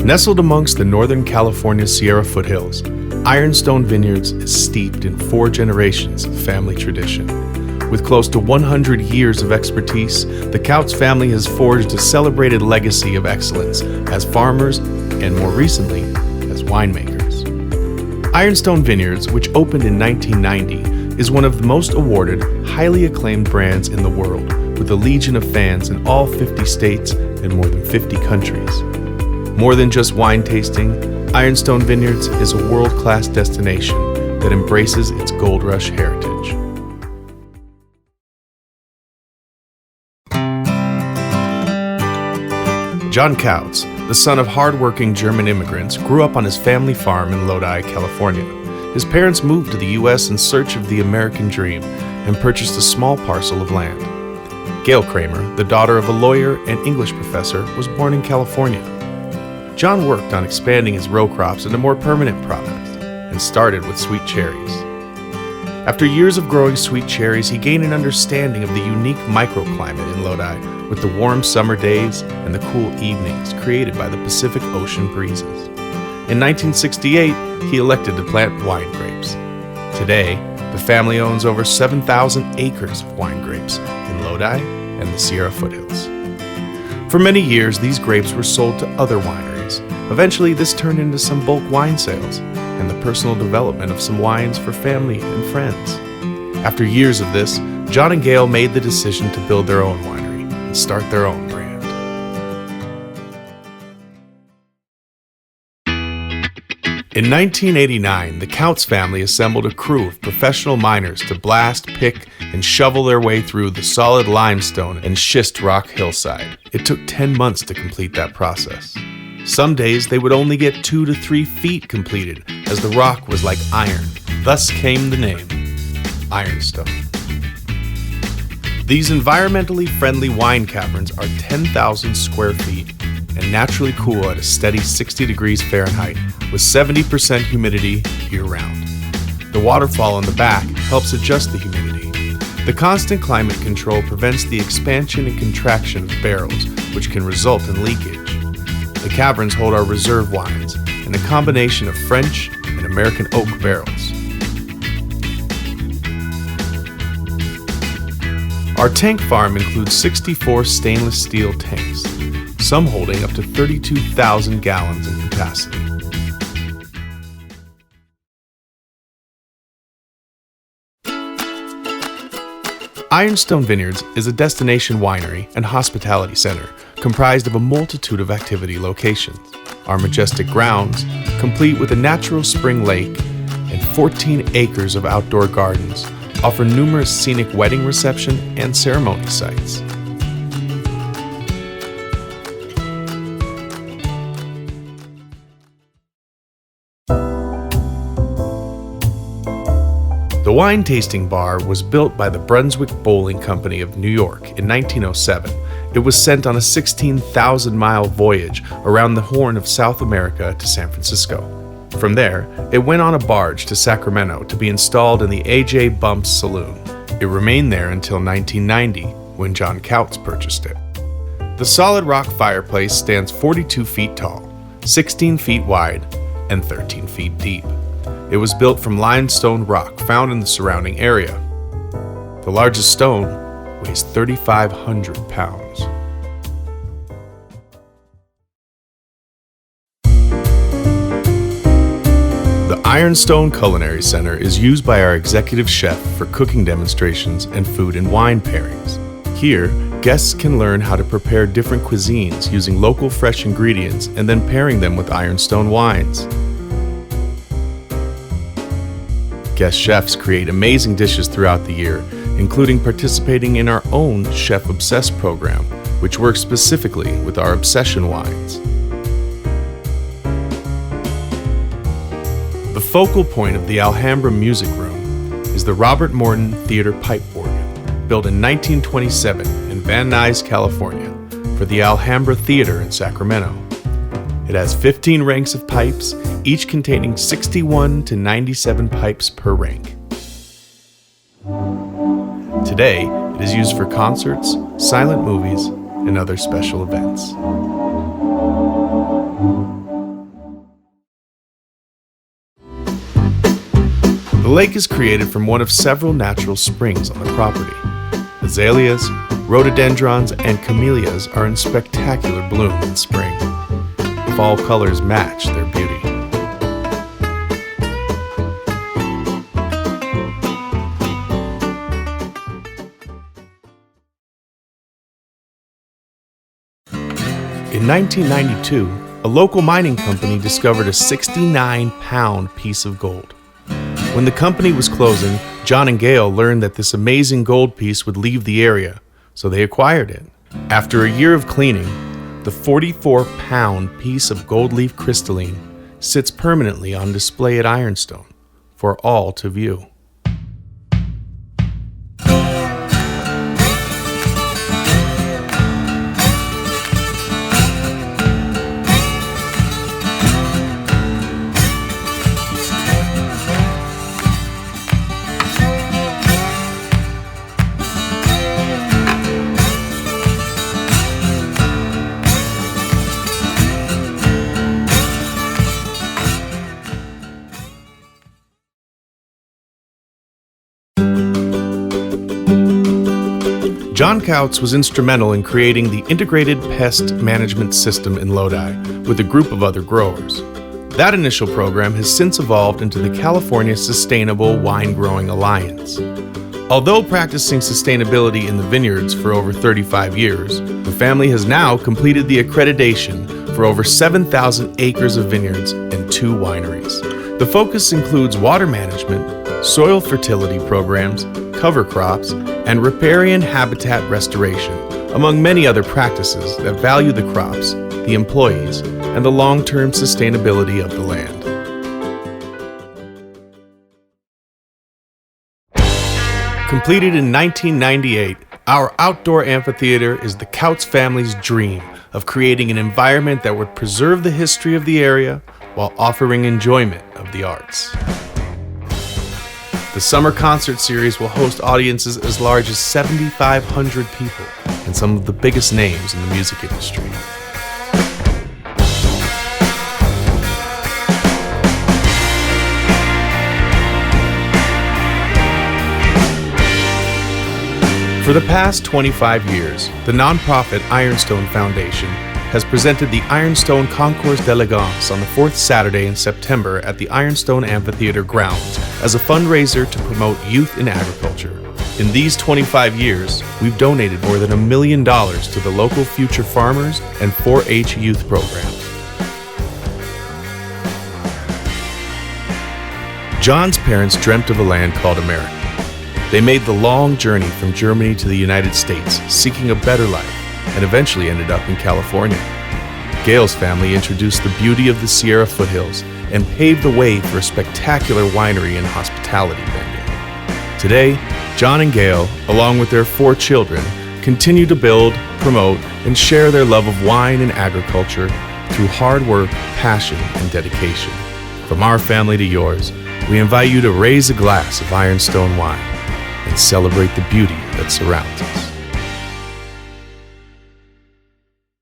Nestled amongst the Northern California Sierra Foothills, Ironstone Vineyards is steeped in 4 generations of family tradition. With close to 100 years of expertise, the Kautz family has forged a celebrated legacy of excellence as farmers and, more recently, as winemakers. Ironstone Vineyards, which opened in 1990, is one of the most awarded, highly acclaimed brands in the world, with a legion of fans in all 50 states and more than 50 countries. More than just wine tasting, Ironstone Vineyards is a world-class destination that embraces its Gold Rush heritage. John Kautz, the son of hard-working German immigrants, grew up on his family farm in Lodi, California. His parents moved to the U.S. in search of the American dream and purchased a small parcel of land. Gail Kramer, the daughter of a lawyer and English professor, was born in California. John worked on expanding his row crops into more permanent products and started with sweet cherries. After years of growing sweet cherries, he gained an understanding of the unique microclimate in Lodi with the warm summer days and the cool evenings created by the Pacific Ocean breezes. In 1968, he elected to plant wine grapes. Today, the family owns over 7,000 acres of wine grapes in Lodi and the Sierra Foothills. For many years, these grapes were sold to other wineries. Eventually, this turned into some bulk wine sales and the personal development of some wines for family and friends. After years of this, John and Gail made the decision to build their own winery and start their own brand. In 1989, the Kautz family assembled a crew of professional miners to blast, pick, and shovel their way through the solid limestone and schist rock hillside. It took 10 months to complete that process. Some days they would only get 2 to 3 feet completed, as the rock was like iron. Thus came the name, Ironstone. These environmentally friendly wine caverns are 10,000 square feet and naturally cool at a steady 60 degrees Fahrenheit with 70% humidity year-round. The waterfall in the back helps adjust the humidity. The constant climate control prevents the expansion and contraction of barrels, which can result in leakage. The caverns hold our reserve wines in a combination of French and American oak barrels. Our tank farm includes 64 stainless steel tanks, some holding up to 32,000 gallons in capacity. Ironstone Vineyards is a destination winery and hospitality center comprised of a multitude of activity locations. Our majestic grounds, complete with a natural spring lake and 14 acres of outdoor gardens, offer numerous scenic wedding reception and ceremony sites. The wine tasting bar was built by the Brunswick Bowling Company of New York in 1907. It was sent on a 16,000-mile voyage around the Horn of South America to San Francisco. From there, it went on a barge to Sacramento to be installed in the A.J. Bumps Saloon. It remained there until 1990, when John Kautz purchased it. The solid rock fireplace stands 42 feet tall, 16 feet wide, and 13 feet deep. It was built from limestone rock found in the surrounding area. The largest stone weighs 3,500 pounds. The Ironstone Culinary Center is used by our executive chef for cooking demonstrations and food and wine pairings. Here, guests can learn how to prepare different cuisines using local fresh ingredients and then pairing them with Ironstone wines. Guest chefs create amazing dishes throughout the year, including participating in our own Chef Obsessed program, which works specifically with our obsession wines. The focal point of the Alhambra Music Room is the Robert Morton Theater pipe organ, built in 1927 in Van Nuys, California, for the Alhambra Theater in Sacramento. It has 15 ranks of pipes, each containing 61 to 97 pipes per rank. Today, it is used for concerts, silent movies, and other special events. lake is created from one of several natural springs on the property. Azaleas, rhododendrons, and camellias are in spectacular bloom in spring. Fall colors match their beauty. In 1992, a local mining company discovered a 69-pound piece of gold. When the company was closing, John and Gail learned that this amazing gold piece would leave the area, so they acquired it. After a year of cleaning, the 44-pound piece of gold leaf crystalline sits permanently on display at Ironstone for all to view. John Kautz was instrumental in creating the integrated pest management system in Lodi with a group of other growers. That initial program has since evolved into the California Sustainable Wine Growing Alliance. Although practicing sustainability in the vineyards for over 35 years, the family has now completed the accreditation for over 7,000 acres of vineyards and 2 wineries. The focus includes water management, soil fertility programs, cover crops, and riparian habitat restoration, among many other practices that value the crops, the employees, and the long-term sustainability of the land. Completed in 1998, our outdoor amphitheater is the Kautz family's dream of creating an environment that would preserve the history of the area while offering enjoyment of the arts. The summer concert series will host audiences as large as 7,500 people and some of the biggest names in the music industry. For the past 25 years, the nonprofit Ironstone Foundation has presented the Ironstone Concours d'Elegance on the 4th Saturday in September at the Ironstone Amphitheater grounds as a fundraiser to promote youth in agriculture. In these 25 years, we've donated more than $1 million to the local future farmers and 4-H youth programs. John's parents dreamt of a land called America. They made the long journey from Germany to the United States, seeking a better life, and eventually ended up in California. Gail's family introduced the beauty of the Sierra Foothills and paved the way for a spectacular winery and hospitality venue. Today, John and Gail, along with their 4 children, continue to build, promote, and share their love of wine and agriculture through hard work, passion, and dedication. From our family to yours, we invite you to raise a glass of Ironstone wine and celebrate the beauty that surrounds us.